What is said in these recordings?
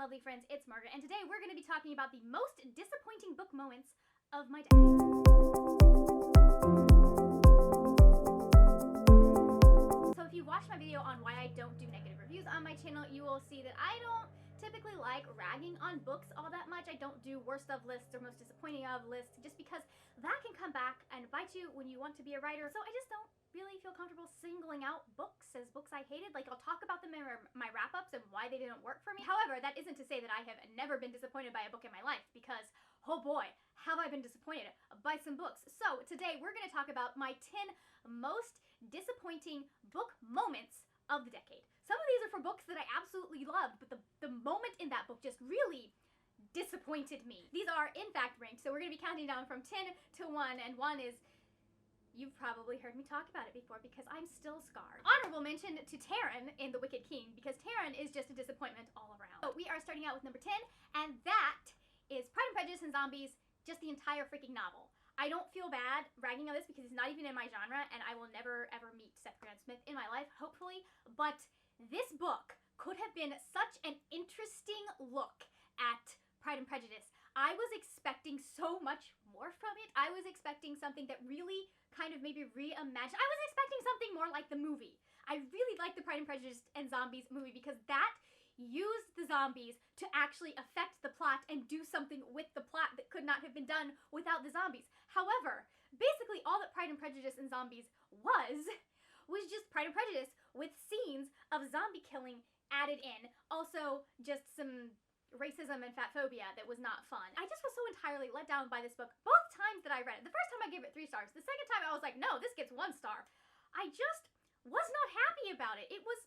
lovely friends, it's Margaret, and today we're going to be talking about the most disappointing book moments of my decade. So if you watched my video on why I don't do negative reviews on my channel, you will see that I don't typically like ragging on books all that much. I don't do worst of lists or most disappointing of lists, just because that can come back and bite you when you want to be a writer. So I just don't really feel comfortable singling out books as books I hated. Like, I'll talk about them in my wrap-ups and why they didn't work for me. However, that isn't to say that I have never been disappointed by a book in my life, because, oh boy, have I been disappointed by some books. So today we're going to talk about my 10 most disappointing book moments of the decade. Some of these are for books that I absolutely loved, but the moment in that book just really disappointed me. These are, in fact, ranked, so we're going to be counting down from 10 to 1, and 1 is... You've probably heard me talk about it before because I'm still scarred. Honorable mention to Taryn in The Wicked King, because Taryn is just a disappointment all around. So we are starting out with number 10, and that is Pride and Prejudice and Zombies, just the entire freaking novel. I don't feel bad ragging on this because it's not even in my genre, and I will never ever meet Seth Grant-Smith in my life, hopefully, but this book could have been such an interesting look at Pride and Prejudice. I was expecting so much more from it. I was expecting something that really kind of maybe reimagined. I was expecting something more like the movie. I really liked the Pride and Prejudice and Zombies movie because that used the zombies to actually affect the plot and do something with the plot that could not have been done without the zombies. However, basically all that Pride and Prejudice and Zombies was just Pride and Prejudice with scenes of zombie killing added in. Also, just some racism and fat phobia that was not fun. I just was so entirely let down by this book both times that I read it. The first time I gave it 3 stars. The second time I was like, no, this gets 1 star. I just was not happy about it. It was...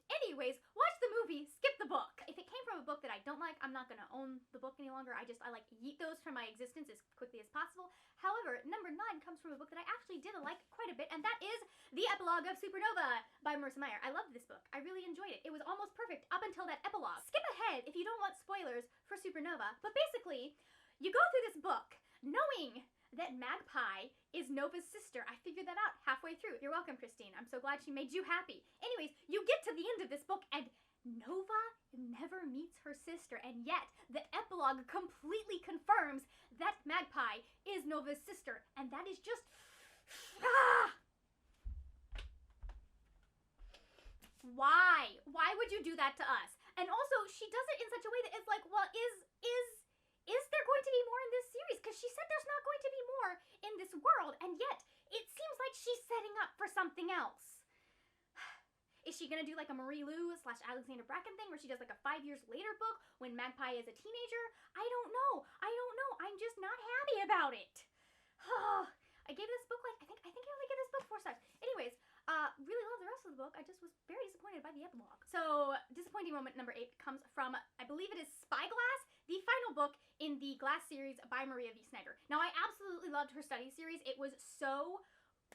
Anyways, watch the movie, skip the book. If it came from a book that I don't like, I'm not gonna own the book any longer. I like yeet those from my existence as quickly as possible. However, number 9 comes from a book that I actually did like quite a bit, and that is the epilogue of Supernova by Marissa Meyer. I loved this book. I really enjoyed it. It was almost perfect up until that epilogue. Skip ahead if you don't want spoilers for Supernova, but basically, you go through this book knowing that Magpie is Nova's sister. I figured that out halfway through. You're welcome, Christine. I'm so glad she made you happy. Anyways, you get to the end of this book and Nova never meets her sister, and yet the epilogue completely confirms that Magpie is Nova's sister, and that is just... Why? Why would you do that to us? And also, she does it in such a way that it's like, well, is there going to be more in this series? Because she said there's not going to be more in this world, and yet it seems like she's setting up for something else. Is she going to do like a Marie Lu / Alexander Bracken thing where she does like a 5 years later book when Magpie is a teenager? I don't know. I'm just not happy about it. I gave this book like, I think I only gave this book 4 stars. Anyways, really love the rest of the book. I just was very disappointed by the epilogue. So, disappointing moment number 8 comes from, I believe it is Spyglass, the final book in the Glass series by Maria V. Snyder. Now, I absolutely loved her study series. It was so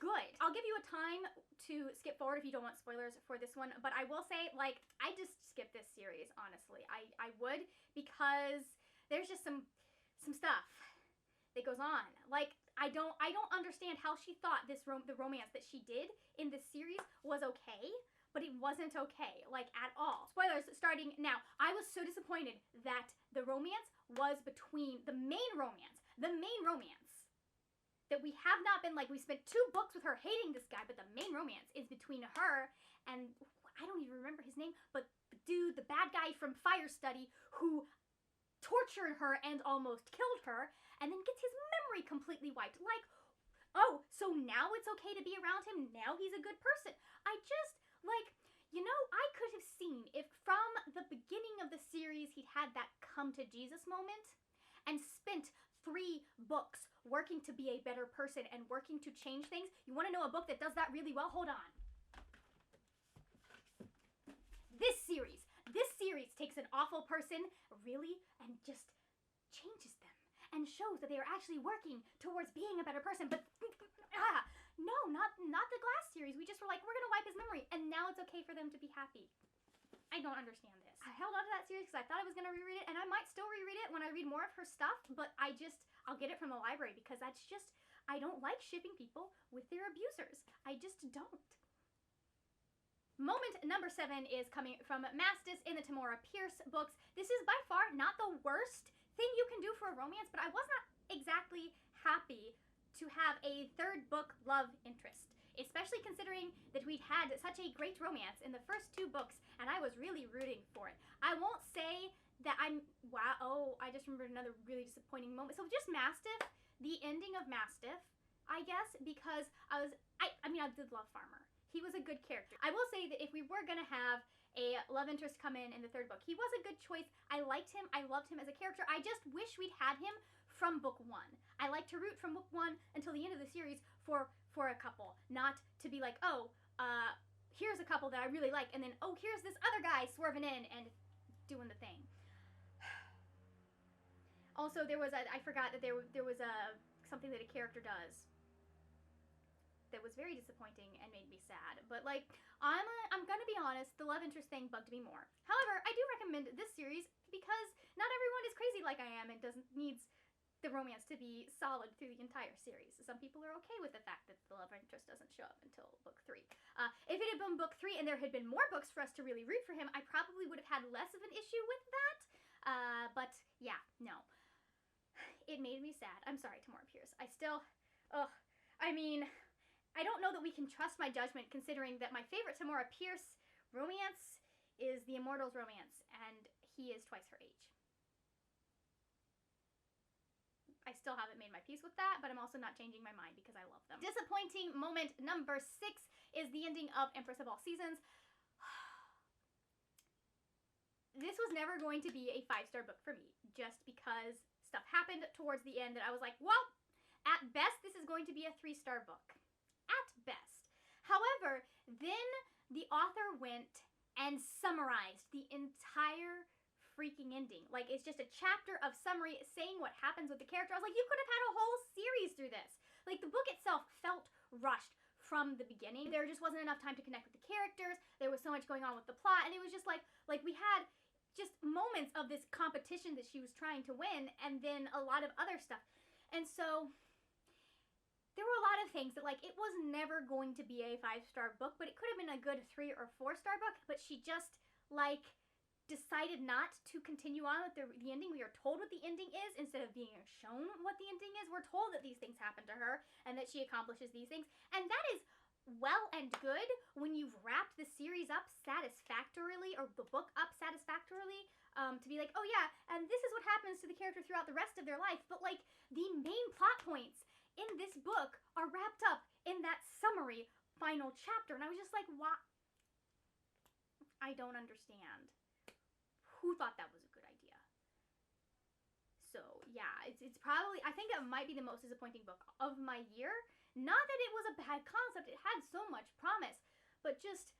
good. I'll give you a time to skip forward if you don't want spoilers for this one, but I will say, like, I just skipped this series, honestly. I would, because there's just some stuff that goes on. Like, I don't understand how she thought the romance that she did in this series was okay, but it wasn't okay, like, at all. Spoilers starting now. I was so disappointed that the romance was between the main romance, that we have not been, like, we spent 2 books with her hating this guy, but the main romance is between her and, I don't even remember his name, but the dude, the bad guy from Fire Study, who tortured her and almost killed her, and then gets his memory completely wiped. Like, oh, so now it's okay to be around him? Now he's a good person? I just, like, you know, I could have seen if from the beginning of the series he'd had that come to Jesus moment and spent 3 books working to be a better person and working to change things. You want to know a book that does that really well? Hold on. This series takes an awful person, really, and just changes them and shows that they are actually working towards being a better person. But no, not the Glass series. We just were like, we're gonna wipe his memory, and now it's okay for them to be happy. I don't understand this. I held on to that series because I thought I was gonna reread it, and I might still reread it when I read more of her stuff, but I'll get it from the library because that's just, I don't like shipping people with their abusers. I just don't. Moment number 7 is coming from Mastiff in the Tamora Pierce books. This is by far not the worst thing you can do for a romance, but I was not exactly happy to have a third book love interest, especially considering that we'd had such a great romance in the first 2 books, and I was really rooting for it. I won't say that I just remembered another really disappointing moment. So just Mastiff, the ending of Mastiff, I guess, because I did love Farmer. He was a good character. I will say that if we were gonna have a love interest come in the 3rd book, he was a good choice. I liked him. I loved him as a character. I just wish we'd had him from book 1. I like to root from book 1 until the end of the series for a couple, not to be like, oh, here's a couple that I really like, and then, oh, here's this other guy swerving in and doing the thing. Also, I forgot that there was something that a character does that was very disappointing and made me sad. But like, I'm gonna be honest, the love interest thing bugged me more. However, I do recommend this series because not everyone is crazy like I am and needs the romance to be solid through the entire series. Some people are okay with the fact that the love interest doesn't show up until book 3. If it had been book 3 and there had been more books for us to really root for him, I probably would have had less of an issue with that. But yeah, no. It made me sad. I'm sorry, Tamora Pierce. I don't know that we can trust my judgment considering that my favorite Tamora Pierce romance is the Immortals romance, and he is twice her age. I still haven't made my peace with that, but I'm also not changing my mind because I love them. Disappointing moment number 6 is the ending of Empress of All Seasons. This was never going to be a 5-star book for me, just because stuff happened towards the end that I was like, well, at best, this is going to be a 3-star book. At best. However, then the author went and summarized the entire freaking ending. Like, it's just a chapter of summary saying what happens with the character. I was like, you could have had a whole series through this. Like, the book itself felt rushed from the beginning. There just wasn't enough time to connect with the characters. There was so much going on with the plot, and it was just like we had just moments of this competition that she was trying to win, and then a lot of other stuff. And so there were a lot of things that, like, it was never going to be a 5-star book, but it could have been a good 3 or 4-star book, but she just, like, decided not to continue on with the ending. We are told what the ending is instead of being shown what the ending is. We're told that these things happen to her and that she accomplishes these things, and that is well and good when you've wrapped the series up satisfactorily, or the book up satisfactorily, to be like, oh yeah, and this is what happens to the character throughout the rest of their life, but like, the main plot points in this book are wrapped up in that summary final chapter, and I was just like, what? I don't understand. Who thought that was a good idea? So yeah, it's probably, I think it might be the most disappointing book of my year. Not that it was a bad concept, it had so much promise, but just,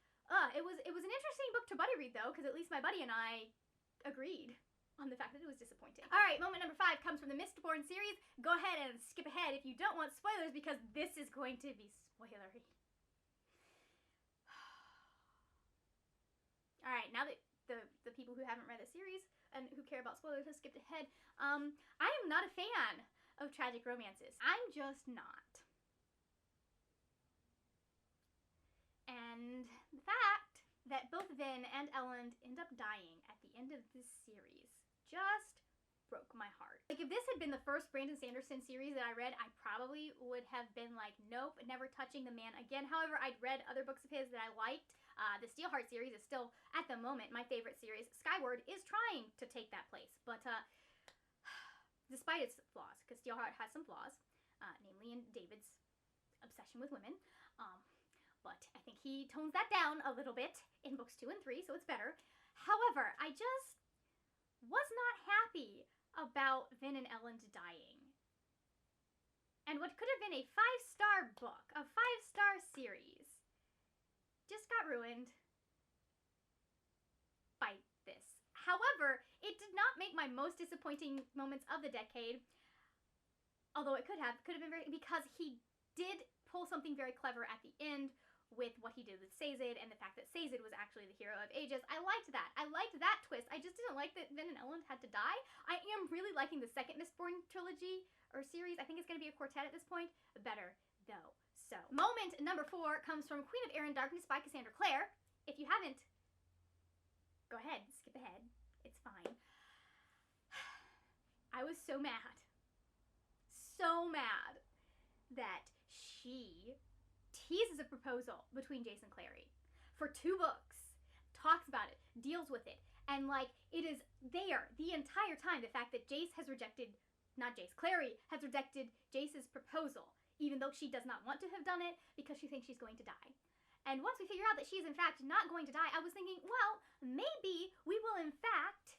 it was an interesting book to buddy read though, because at least my buddy and I agreed on the fact that it was disappointing. Alright, moment number 5 comes from the Mistborn series. Go ahead and skip ahead if you don't want spoilers, because this is going to be spoilery. Alright, now that the people who haven't read the series and who care about spoilers have skipped ahead, I am not a fan of tragic romances. I'm just not. And the fact that both Vin and Elend end up dying at the end of this series just broke my heart. Like, if this had been the first Brandon Sanderson series that I read, I probably would have been like, nope, never touching the man again. However, I'd read other books of his that I liked. The Steelheart series is still, at the moment, my favorite series. Skyward is trying to take that place, but despite its flaws, because Steelheart has some flaws, namely in David's obsession with women, but I think he tones that down a little bit in books 2 and 3, so it's better. However, I just was not happy about Vin and Elend dying. And what could have been a 5-star book, a 5-star series, just got ruined by this. However, it did not make my most disappointing moments of the decade, although it could have been very, because he did pull something very clever at the end with what he did with Sazed, and the fact that Sazed was actually the hero of ages. I liked that. I liked that twist. I just didn't like that Vin and Elend had to die. I am really liking the second Mistborn trilogy, or series. I think it's going to be a quartet at this point. Better, though. So, moment number 4 comes from Queen of Air and Darkness by Cassandra Clare. if you haven't, go ahead, skip ahead. It's fine. I was so mad that she teases a proposal between Jace and Clary for 2 books, talks about it, deals with it, and like it is there the entire time. The fact that Clary has rejected Jace's proposal, even though she does not want to have done it because she thinks she's going to die. And once we figure out that she's in fact not going to die, I was thinking, well, maybe we will in fact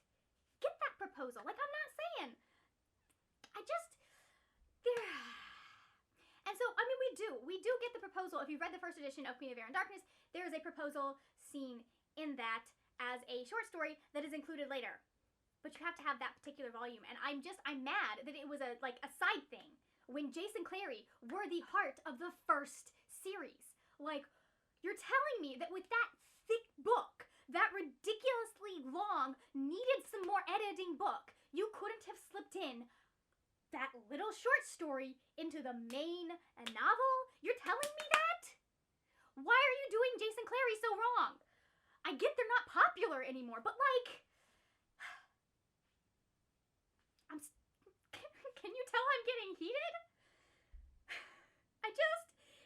get that proposal. Like, I'm not saying. And so, I mean, we do get the proposal. If you read the first edition of Queen of Air and Darkness, there is a proposal scene in that as a short story that is included later. But you have to have that particular volume. And I'm mad that it was a side thing when Jace and Clary were the heart of the first series. Like, you're telling me that with that thick book, that ridiculously long, needed some more editing book, you couldn't have slipped in that little short story into the main novel? You're telling me that? Why are you doing Jace and Clary so wrong? I get they're not popular anymore, but like, can you tell I'm getting heated?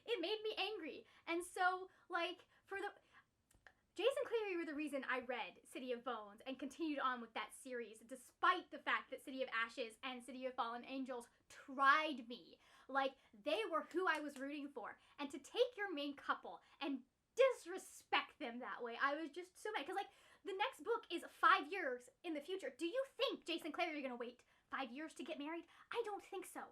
It made me angry. And so, like, Jace and Clary were the reason I read City of Bones and continued on with that series, despite the fact that City of Ashes and City of Fallen Angels tried me. Like, they were who I was rooting for. And to take your main couple and disrespect them that way, I was just so mad. Because, like, the next book is 5 years in the future. Do you think Jace and Clary are going to wait 5 years to get married? I don't think so.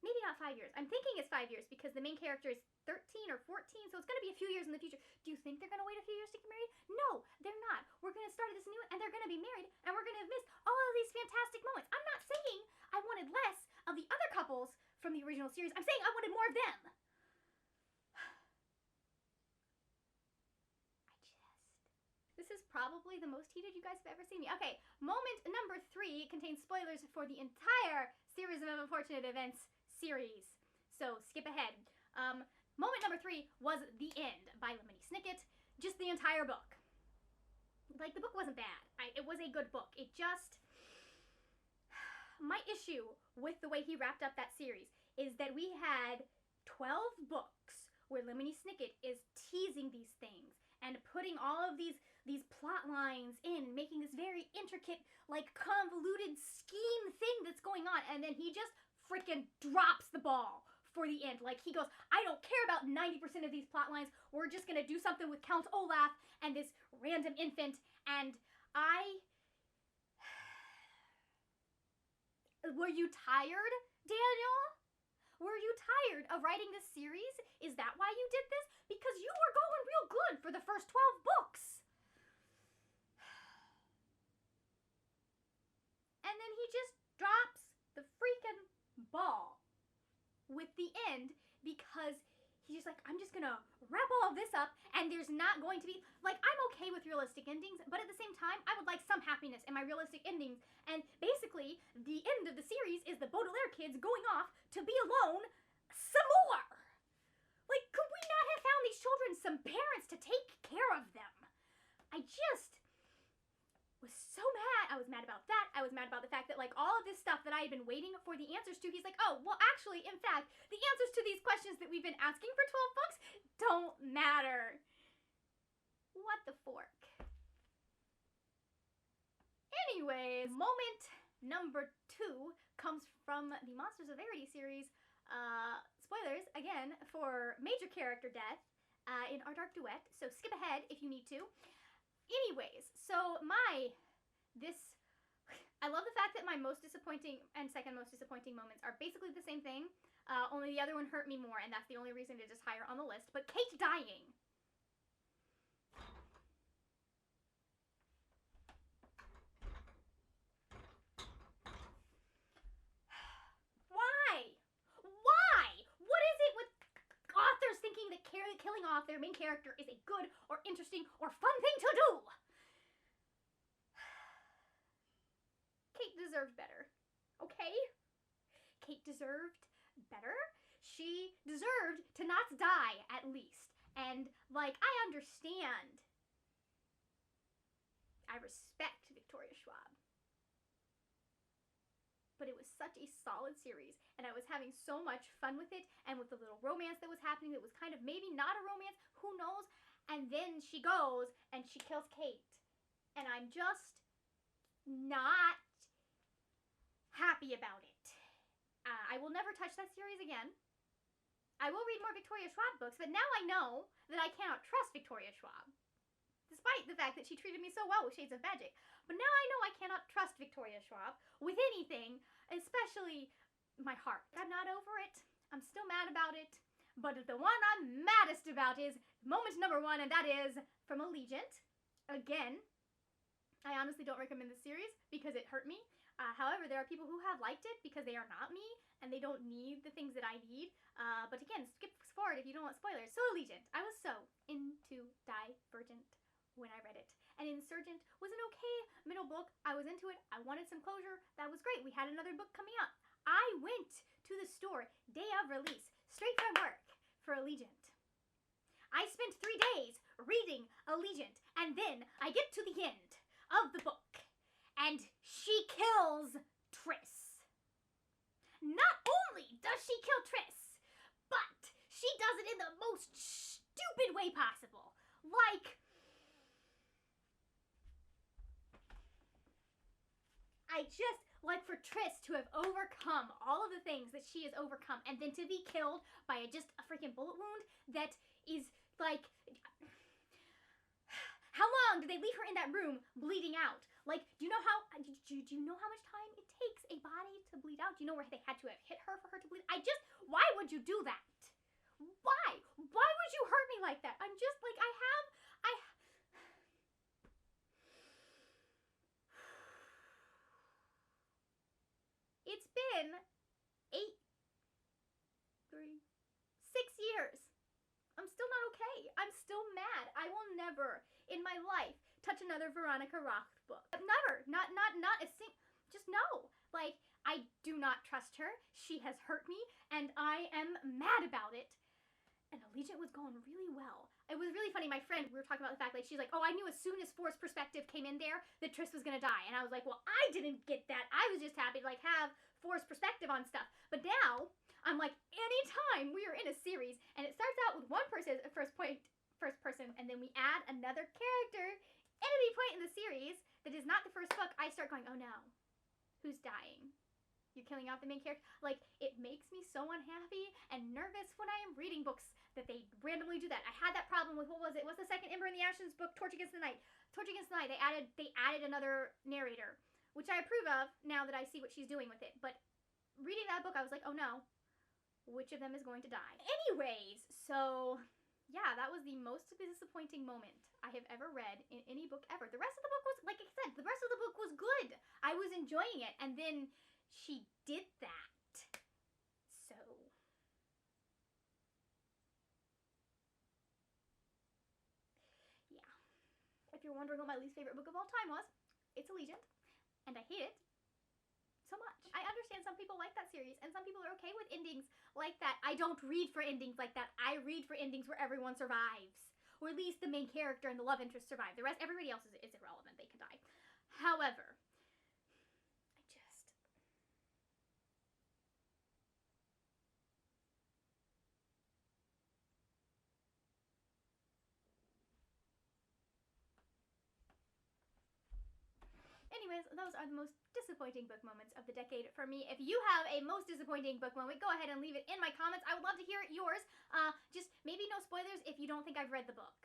Maybe not 5 years. I'm thinking it's 5 years because the main character is 13 or 14, so it's going to be a few years in the future. Do you think they're going to wait a few years to get married? No, they're not. We're going to start this new, and they're going to be married, and we're going to have missed all of these fantastic moments. I'm not saying I wanted less of the other couples from the original series. I'm saying I wanted more of them. This is probably the most heated you guys have ever seen me. Okay, moment number 3 contains spoilers for the entire series of unfortunate events series. So skip ahead. Moment number 3 was The End by Lemony Snicket. Just the entire book. Like, the book wasn't bad. It was a good book. It just... My issue with the way he wrapped up that series is that we had 12 books where Lemony Snicket is teasing these things and putting all of these plot lines in, making this very intricate, like, convoluted scheme thing that's going on, and then he just freaking drops the ball for the end. Like, he goes, I don't care about 90% of these plot lines, we're just gonna do something with Count Olaf and this random infant, and Were you tired, Daniel? Were you tired of writing this series? Is that why you did this? Because you were going real good for the first 12 books. And then he just drops the freaking ball with the end because he's just like, I'm just gonna wrap all of this up and there's not going to be, like, I'm okay with realistic endings, but at the same time, I would like some happiness in my realistic endings. And basically, the end of the series is the Baudelaire kids going off to be alone some more. Like, could we not have found these children some parents to take care of them? I just was so mad. I was mad about that. I was mad about the fact that, like, all of this stuff that I had been waiting for the answers to, he's like, oh, well, actually, in fact, the answers to these questions that we've been asking for 12 books don't matter. What the fork? Anyways, moment number 2 comes from the Monsters of Verity series. Spoilers, again, for major character death in our Dark Duet, so skip ahead if you need to. Anyways, so I love the fact that my most disappointing and second most disappointing moments are basically the same thing, only the other one hurt me more, and that's the only reason it is higher on the list, but Kate dying. Thinking that killing off their main character is a good or interesting or fun thing to do. Kate deserved better. Okay? Kate deserved better. She deserved to not die, at least. And, like, I understand I respect Victoria Schwab. But it was such a solid series, and I was having so much fun with it, and with the little romance that was happening that was kind of maybe not a romance, who knows, and then she goes and she kills Kate, and I'm just not happy about it. I will never touch that series again. I will read more Victoria Schwab books, but now I know that I cannot trust Victoria Schwab, despite the fact that she treated me so well with Shades of Magic. But now I know I cannot trust Victoria Schwab with anything, especially my heart. I'm not over it. I'm still mad about it. But the one I'm maddest about is moment number 1, and that is from Allegiant. Again, I honestly don't recommend this series because it hurt me. However, there are people who have liked it because they are not me and they don't need the things that I need. But again, skip forward if you don't want spoilers. So Allegiant, I was so into Divergent when I read it. And Insurgent was an okay middle book. I was into it. I wanted some closure. That was great. We had another book coming up. I went to the store day of release, straight from work, for Allegiant. I spent 3 days reading Allegiant, and then I get to the end of the book, and she kills Triss. Not only does she kill Triss, but she does it in the most stupid way possible. Like, I just like for Triss to have overcome all of the things that she has overcome, and then to be killed by just a freaking bullet wound that is like, how long did they leave her in that room bleeding out? Like, do you know how much time it takes a body to bleed out? Do you know where they had to have hit her for her to bleed? Why would you do that? Why? Why would you hurt me like that? I'm just like, it's been 6 years. I'm still not okay. I'm still mad. I will never in my life touch another Veronica Roth book. Never. Not a just no. Like, I do not trust her. She has hurt me, and I am mad about it. And Allegiant was going really well. It was really funny. My friend, we were talking about the fact, like, she's like, oh, I knew as soon as Forced Perspective came in there that Triss was gonna die. And I was like, well, I didn't get that. I was just happy to, like, have Forced Perspective on stuff. But now, I'm like, anytime we are in a series, and it starts out with one person, first person, and then we add another character at any point in the series that is not the first book, I start going, oh no, who's dying? You're killing off the main character. Like, it makes me so unhappy and nervous when I am reading books that they randomly do that. I had that problem with, what was it? What's the second Ember in the Ashes book? Torch Against the Night. Torch Against the Night. They added another narrator, which I approve of now that I see what she's doing with it. But reading that book, I was like, oh no, which of them is going to die? Anyways, so yeah, that was the most disappointing moment I have ever read in any book ever. The rest of the book was, like I said, the rest of the book was good. I was enjoying it, and then she did that. So yeah. If you're wondering what my least favorite book of all time was, it's Allegiant, and I hate it so much. I understand some people like that series, and some people are okay with endings like that. I don't read for endings like that. I read for endings where everyone survives, or at least the main character and the love interest survive. The rest, everybody else is irrelevant. They can die. However, anyways, those are the most disappointing book moments of the decade for me. If you have a most disappointing book moment, go ahead and leave it in my comments. I would love to hear yours. Just maybe no spoilers if you don't think I've read the book.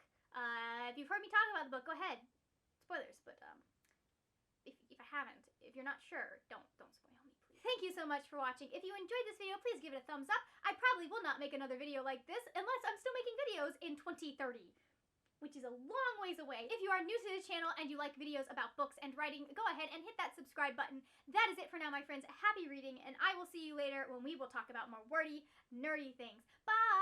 If you've heard me talk about the book, go ahead. Spoilers, but if I haven't, if you're not sure, don't spoil me, please. Thank you so much for watching. If you enjoyed this video, please give it a thumbs up. I probably will not make another video like this unless I'm still making videos in 2030. Which is a long ways away. If you are new to this channel and you like videos about books and writing, go ahead and hit that subscribe button. That is it for now, my friends. Happy reading, and I will see you later when we will talk about more wordy, nerdy things. Bye!